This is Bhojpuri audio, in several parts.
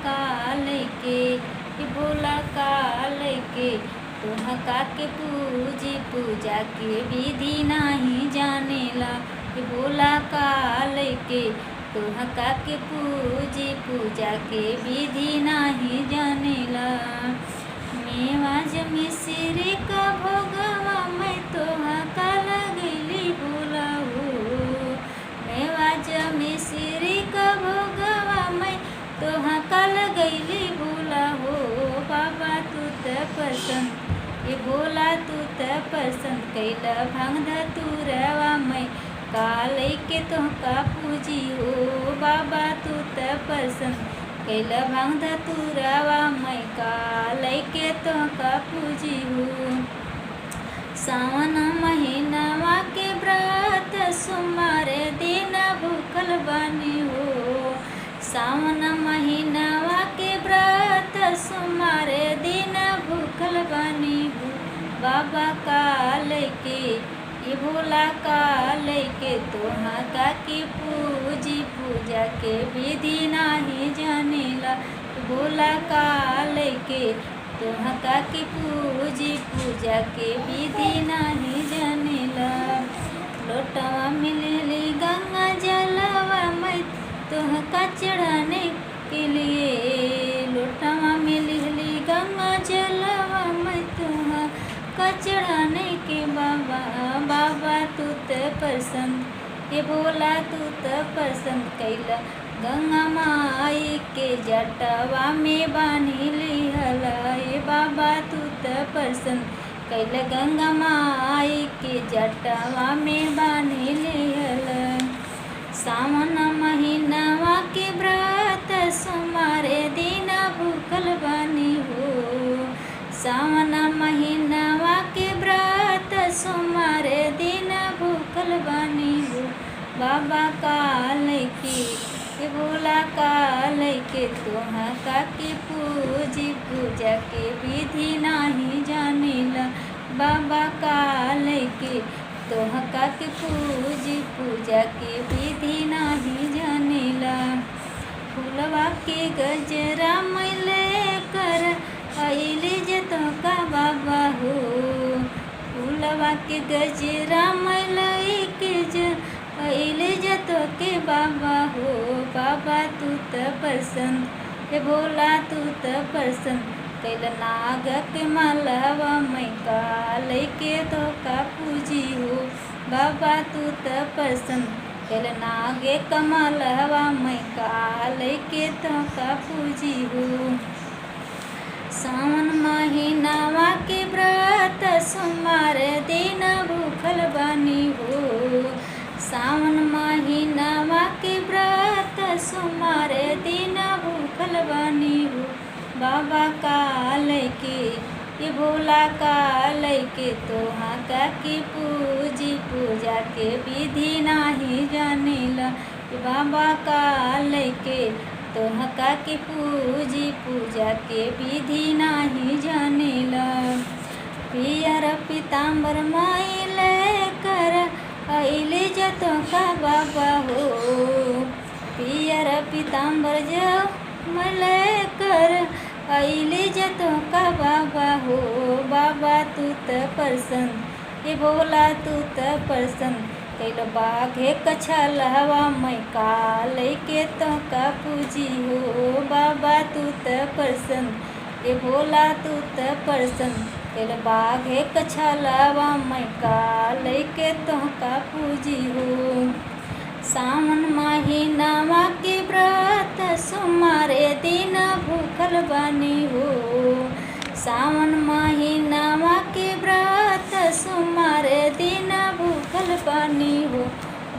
काल के भोला काल के तोहका के पूजी पूजा के विधि नाही जानेला भोला काल के तोहका के पूजी पूजा के विधि नाही जानेला। मेवा मिश्री का भोगवा मैं तोहका लगैली भोला हो। मेवा मिश्री का भोगवा मैं तोहका लगैली भोला हो। बाबा तू त पसंद ये भोला तू त पसंद कैला भांग धतूरवा मैं काल के तोहका पूजी हो। बाबा तू त पसंद कैला भांग धतूरवा मैं काल के तोहका पूजी हो। सावन महीनवा के व्रत सोमवार दिन भूखल बानी हो। सावन महीनवा के व्रत सोमवार दिन भूखल बानी हो। बाबा काल के ये भोला काल के तोहका के पूजी पूजा के विधि नाही जानेला। भोला काल के तोहका के पूजी पूजा के विधि नाही जानेला। लोटवा मिलली गंगा जलवा मैं तोहका चढ़ाने के लिए। लोटवा मिलली गंगा जलवा मैं तोहका चढ़ाने के बाबा। बाबा तू त पसंद ये भोला तू त पसंद कैला गंगा माई के जटवा में बानी लिहला। ये बाबा तू त पसंद कैला गंगा माई के जटवा में बानी लिहला। सावन महीनवा के व्रत सोमवार दिन भूखल बानी हो। सावन महीनवा के व्रत सोमवार दिन भूखल बानी हो। बाबा काल के ये भोला काल के तोहका के पूजी पूजा के विधि नाही जानेला। बाबा काल के तोहका के पूजी पूजा के विधि नाही जानेला। फूलवा के गजरा मैले कर अइली जे तोहका बाबा हो। फूलवा के गजरा मैले के अइली जे तोहके बाबा हो। बाबा तू त पसंद ये भोला तू त पसंद कैला नाग के मालवा मैं काल के तोहका पूजी हो। बाबा तू त पसंद कैला नाग के मालवा मैं काल के तोहका पूजी हो। सावन महीनवा के व्रत सोमवार दिन भूखल बानी हो। सावन महीनवा के व्रत सोमवार दिन भूखल बानी हो। बाबा काल के ये भोला काल के तोहका के पूजी पूजा के विधि नाही जानेला। बाबा काल के तोहका के पूजी पूजा के विधि नाही जानेला। पियर पीताम्बर मैले कर अइले जे तोहका बाबा हो। पियर पीताम्बर जो मैले कर अइले जे तोहका बाबा हो। बाबा तू त पसंद ये भोला तू त पसंद कैला बाघे कछलवा मैं काल के तोहका पूजी हो। बाबा तू त पसंद ये भोला तू त पसंद कैला बाघे कछलवा मैं काल के तोहका पूजी हो। सावन महीनवा के व्रत सोमवार दिन भूखल बानी हो। सावन महीनवा के व्रत सोमवार दिन भूखल बानी हो।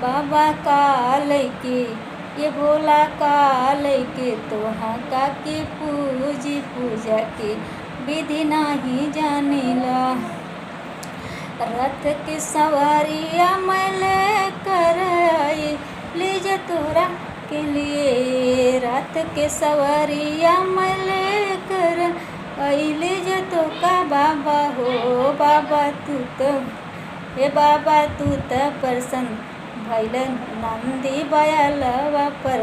बाबा काल के ये भोला काल के तोहका के पूजी पूजा के विधि नाही जानेला। रथ के सवारिया मैले कर ले जा तोरा के लिए। रथ के सवारिया मैले कर अइले जे तोहका बाबा हो। बाबा तू तो हे बाबा तू त प्रसन्न भइल नंदी बयलवा पर।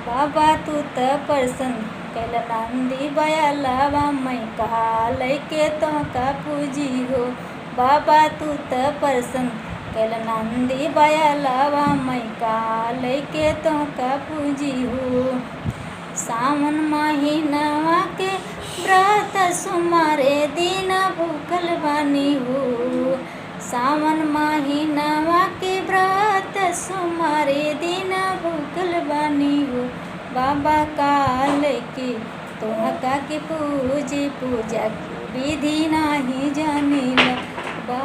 बाबा तू त प्रसन्न कैल नंदी बयलावा मैं कहा लैके तो का पूजी हो बाबा तू त प्रसन्न कैल नंदी बयलावा मैं कहा लैके तो का पूजी हो। सावन महीनवा के व्रत सुमारे दिन भूखल बानी हो सावन महीनवा के व्रत सुमारे दिन भूखल बानी हो बाबा काल के तोहका के पूजा की विधि नाही जानिला बा